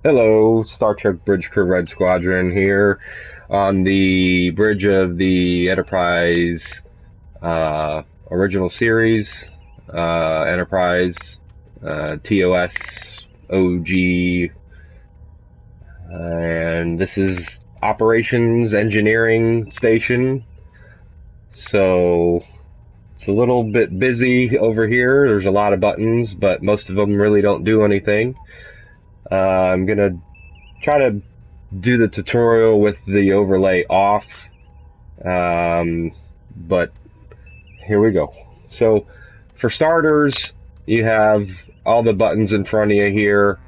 Hello, Star Trek Bridge Crew Red Squadron here on the bridge of the Enterprise original series, Enterprise TOS OG, and this is Operations Engineering Station. So it's a little bit busy over here. There's a lot of buttons, but most of them really don't do anything. I'm gonna try to do the tutorial with the overlay off, but here we go. So for starters, you have all the buttons in front of you here.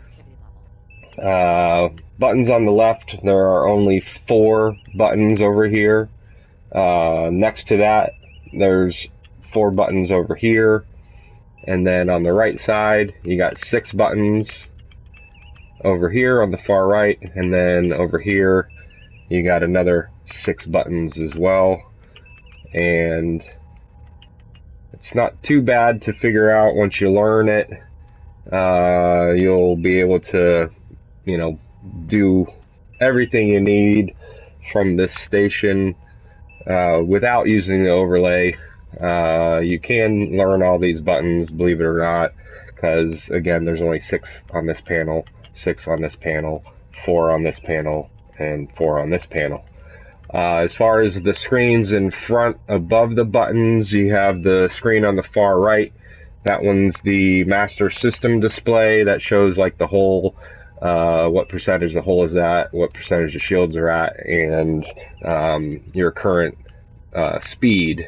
Buttons on the left, there are only 4 buttons over here. Next to that, there's 4 buttons over here, and then on the right side you got 6 buttons over here on the far right, and then over here you got another 6 buttons as well. And it's not too bad to figure out. Once you learn it, you'll be able to, do everything you need from this station without using the overlay. You can learn all these buttons, believe it or not, because again, there's only 6 on this panel, 6 on this panel, 4 on this panel, and 4 on this panel. As far as the screens in front above the buttons, you have the screen on the far right. That one's the master system display that shows like the whole, what percentage the hull is at, what percentage the shields are at, and your current speed.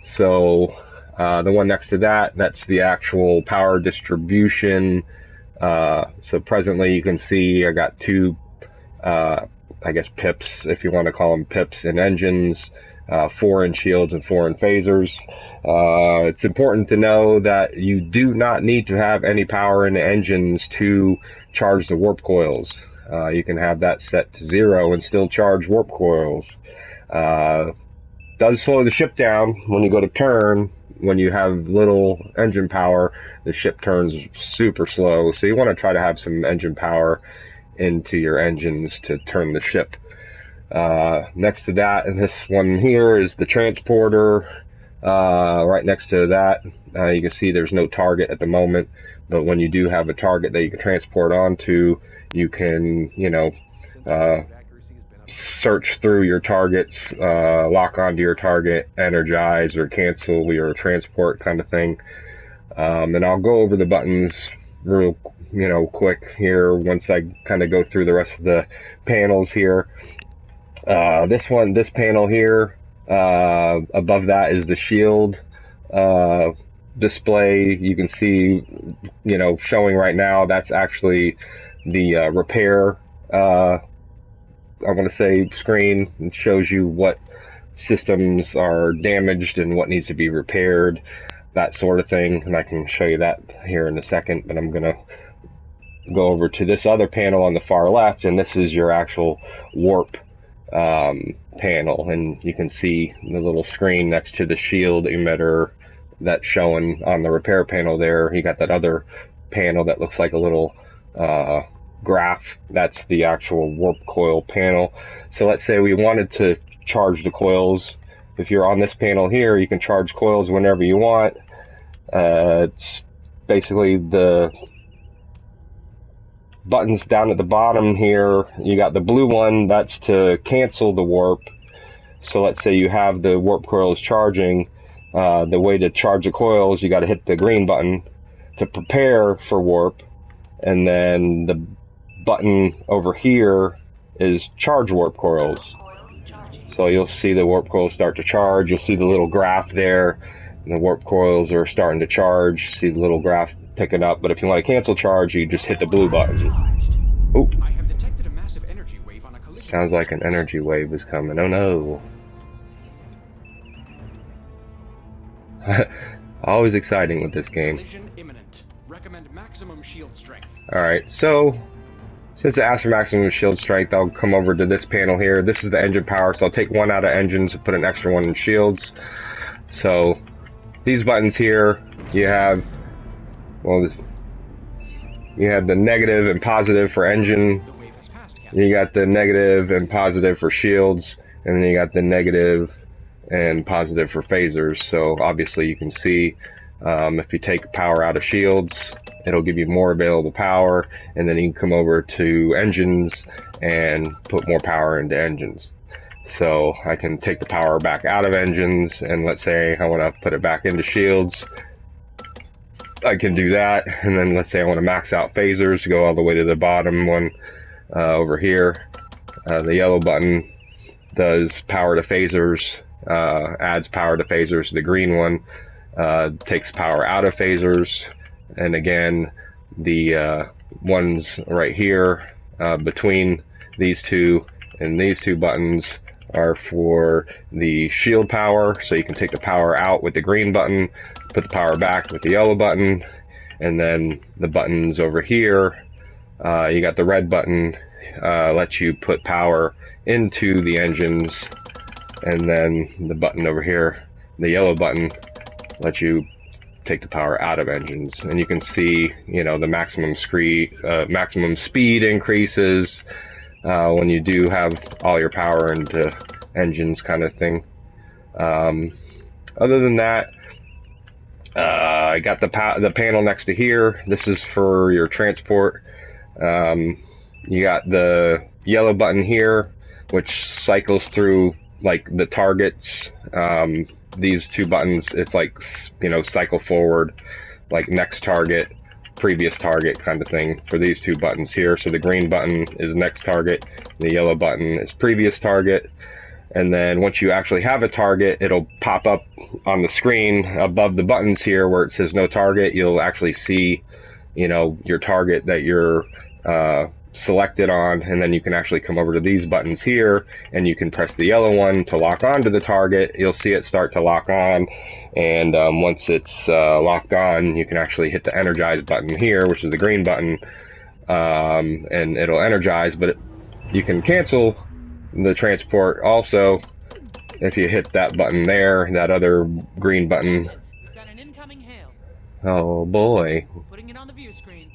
So the one next to that, that's the actual power distribution. So presently you can see I got 2 I guess pips, if you want to call them pips, in engines, 4 in shields and 4 in phasers. It's important to know that you do not need to have any power in the engines to charge the warp coils. You can have that set to 0 and still charge warp coils. Does slow the ship down when you go to turn. When you have little engine power, the ship turns super slow, so you want to try to have some engine power into your engines to turn the ship. Next to that, and this one here is the transporter. Right next to that, you can see there's no target at the moment, but when you do have a target that you can transport onto, you can, search through your targets, lock onto your target, energize or cancel your transport kind of thing. And I'll go over the buttons real quick here once I kind of go through the rest of the panels here. This panel here, above that is the shield display. You can see, showing right now, that's actually the repair, I want to say, screen. It shows you what systems are damaged and what needs to be repaired, that sort of thing, and I can show you that here in a second. But I'm gonna go over to this other panel on the far left, and this is your actual warp panel, and you can see the little screen next to the shield emitter that's showing on the repair panel there. You got that other panel that looks like a little graph. That's the actual warp coil panel. So let's say we wanted to charge the coils. If you're on this panel here, you can charge coils whenever you want. It's basically the buttons down at the bottom here. You got the blue one, that's to cancel the warp. So let's say you have the warp coils charging. The way to charge the coils, you got to hit the green button to prepare for warp, and then the button over here is charge warp coils. So you'll see the warp coils start to charge. You'll see the little graph there, and the warp coils are starting to charge. See the little graph picking up. But if you want to cancel charge, you just hit the blue button. Oh, sounds like an energy wave is coming. Oh no. Always exciting with this game. Alright, so since it asks for maximum shield strength, I'll come over to this panel here. This is the engine power, so I'll take one out of engines and put an extra one in shields. So these buttons here, you have, well, You have the negative and positive for engine. You got the negative and positive for shields, and then you got the negative and positive for phasers. So obviously you can see if you take power out of shields, it'll give you more available power, and then you can come over to engines and put more power into engines. So I can take the power back out of engines, and let's say I want to put it back into shields. I can do that, and then let's say I want to max out phasers, go all the way to the bottom one over here. The yellow button does power to phasers, adds power to phasers. The green one takes power out of phasers, and again the ones right here between these two and these two buttons are for the shield power, so you can take the power out with the green button, put the power back with the yellow button. And then the buttons over here, you got the red button, lets you put power into the engines, and then the button over here, the yellow button, lets you take the power out of engines. And you can see, you know, the maximum speed increases when you do have all your power into engines, kind of thing. Other than that, I got the panel next to here. This is for your transport. You got the yellow button here, which cycles through like the targets. These two buttons, it's like, you know, cycle forward, like next target, previous target kind of thing for these two buttons here. So the green button is next target, the yellow button is previous target. And then once you actually have a target, it'll pop up on the screen above the buttons here where it says no target. You'll actually see, you know, your target that you're selected on, and then you can actually come over to these buttons here and you can press the yellow one to lock onto the target. You'll see it start to lock on, and once it's locked on, you can actually hit the energize button here, which is the green button, and it'll energize. But you can cancel the transport also if you hit that button there, that other green button. We've got an incoming hail. Oh boy. Putting it on the view screen.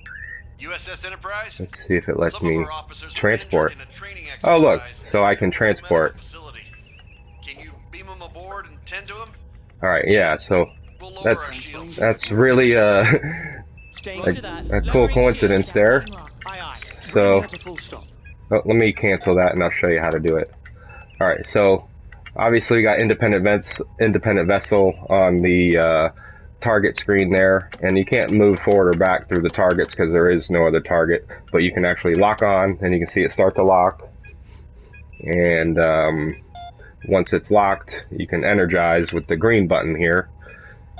USS Enterprise? Let's see if it lets me transport. Oh look, so I can transport. Can you beam them aboard and tend to them? Alright, yeah, so that's really a cool coincidence there. So let me cancel that and I'll show you how to do it. Alright, so obviously we got independent vessel on the target screen there, and you can't move forward or back through the targets because there is no other target, but you can actually lock on, and you can see it start to lock. And once it's locked, you can energize with the green button here.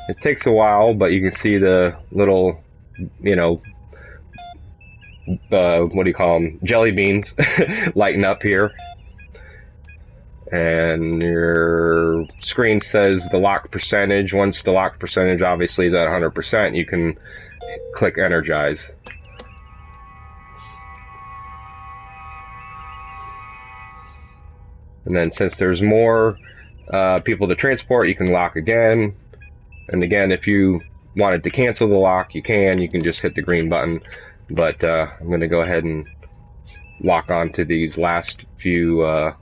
It takes a while, but you can see the little, you know, what do you call them, jelly beans lighten up here. And your screen says the lock percentage. Once the lock percentage obviously is at 100%, you can click energize. And then since there's more people to transport, you can lock again. And again, if you wanted to cancel the lock, you can just hit the green button. But I'm going to go ahead and lock onto these last few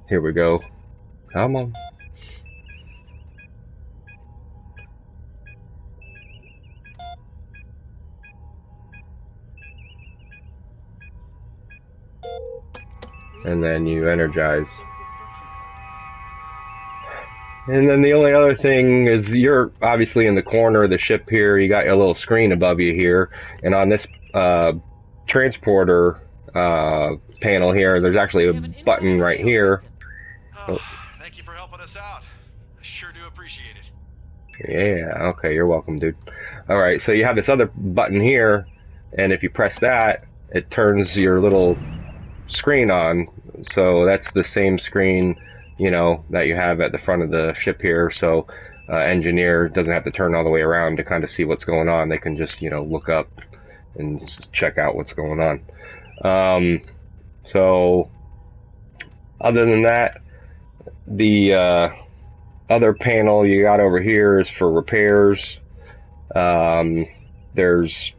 here we go. Come on. And then you energize. And then the only other thing is you're obviously in the corner of the ship here. You got your little screen above you here. And on this transporter panel here, there's actually a button right here. Oh, thank you for helping us out. I sure do appreciate it. Yeah, okay, you're welcome, dude. Alright, so you have this other button here, and if you press that, it turns your little screen on. So that's the same screen, you know, that you have at the front of the ship here. So engineer doesn't have to turn all the way around to kind of see what's going on. They can just, you know, look up and just check out what's going on. So other than that, The other panel you got over here is for repairs. There's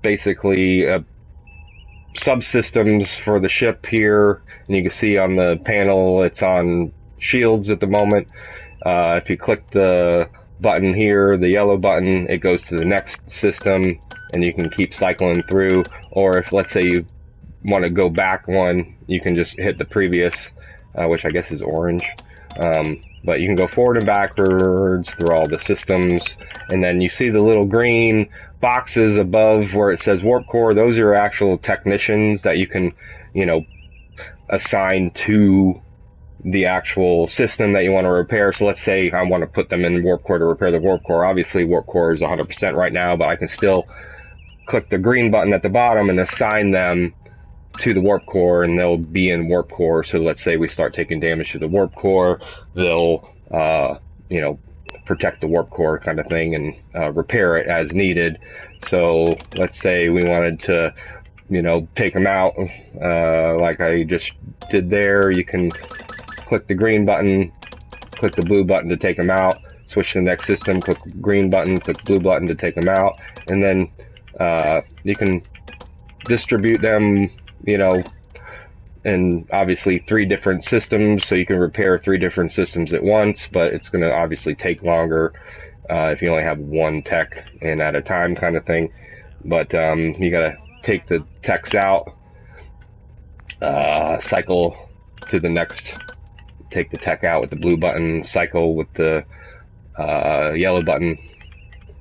basically subsystems for the ship here, and you can see on the panel it's on shields at the moment. If you click the button here, the yellow button, it goes to the next system, and you can keep cycling through. Or if, let's say, you want to go back one, you can just hit the previous, which I guess is orange. But you can go forward and backwards through all the systems, and then you see the little green boxes above where it says warp core. Those are actual technicians that you can, you know, assign to the actual system that you want to repair. So let's say I want to put them in warp core to repair the warp core. Obviously warp core is 100% right now, but I can still click the green button at the bottom and assign them to the warp core, and they'll be in warp core. So let's say we start taking damage to the warp core, they'll you know, protect the warp core kind of thing, and repair it as needed. So let's say we wanted to, you know, take them out, like I just did there. You can click the green button, click the blue button to take them out, switch to the next system, click green button, click blue button to take them out, and then you can distribute them, you know, in obviously 3 different systems, so you can repair 3 different systems at once, but it's going to obviously take longer if you only have one tech in at a time kind of thing. But you got to take the techs out, cycle to the next, take the tech out with the blue button, cycle with the yellow button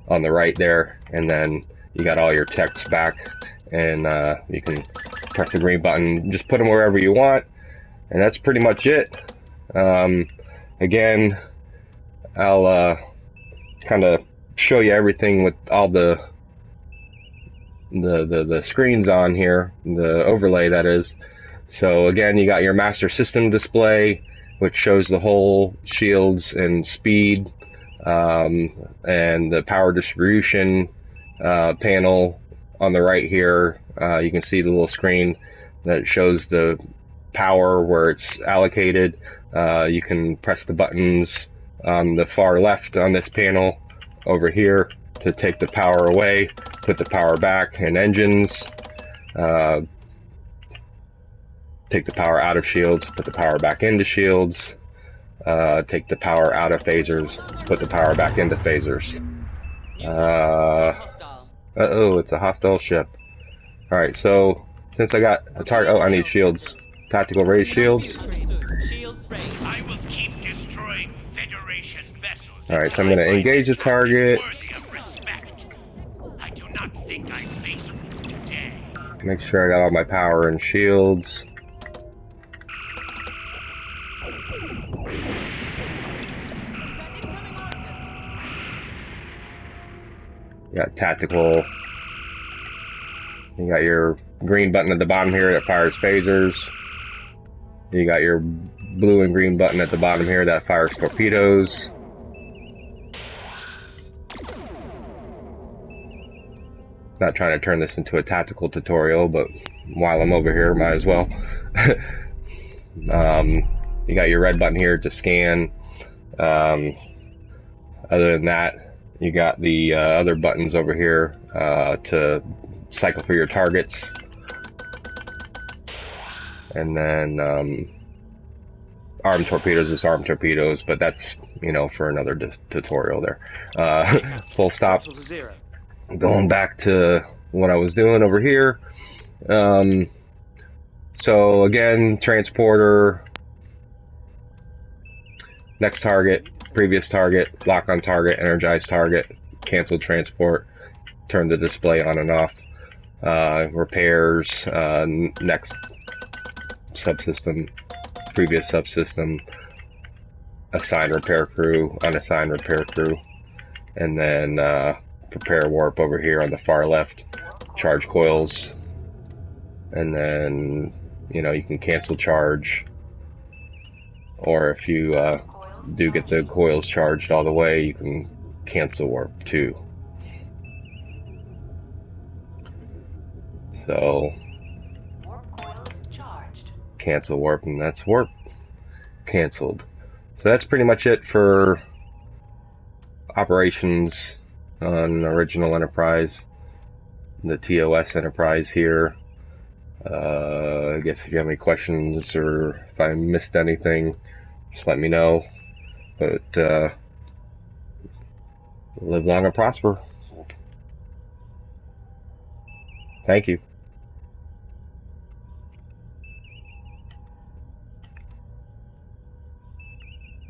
on the right there, and then you got all your techs back, and you can press the green button, just put them wherever you want, and that's pretty much it. Again, I'll kind of show you everything with all the screens on here, the overlay that is. So again, you got your master system display, which shows the whole shields and speed, and the power distribution panel on the right here. You can see the little screen that shows the power where it's allocated. You can press the buttons on the far left on this panel over here to take the power away, put the power back in engines, take the power out of shields, put the power back into shields, take the power out of phasers, put the power back into phasers. Hostile. Uh-oh, it's a hostile ship. Alright, so since I got a target, oh, I need shields. Tactical raised shields. Shields raised. I will keep destroying Federation vessels. Alright, so I'm going to engage the target. Worthy of respect. I do not think I face you today. Make sure I got all my power and shields. You got tactical. You got your green button at the bottom here that fires phasers. You got your blue and green button at the bottom here that fires torpedoes. Not trying to turn this into a tactical tutorial, but while I'm over here, might as well. You got your red button here to scan. Other than that, you got the other buttons over here to cycle through your targets. And then armed torpedoes is armed torpedoes, but that's, you know, for another tutorial there. Full stop. Going back to what I was doing over here. So again, transporter, next target, previous target, lock on target, energize target, cancel transport, turn the display on and off, repairs, next subsystem, previous subsystem, assign repair crew, unassign repair crew, and then prepare warp over here on the far left, charge coils, and then, you know, you can cancel charge, or if you do get the coils charged all the way, you can cancel warp too. So cancel warp, and that's warp canceled. So that's pretty much it for operations on original Enterprise, the TOS Enterprise here. I guess if you have any questions or if I missed anything, just let me know. But live long and prosper. Thank you.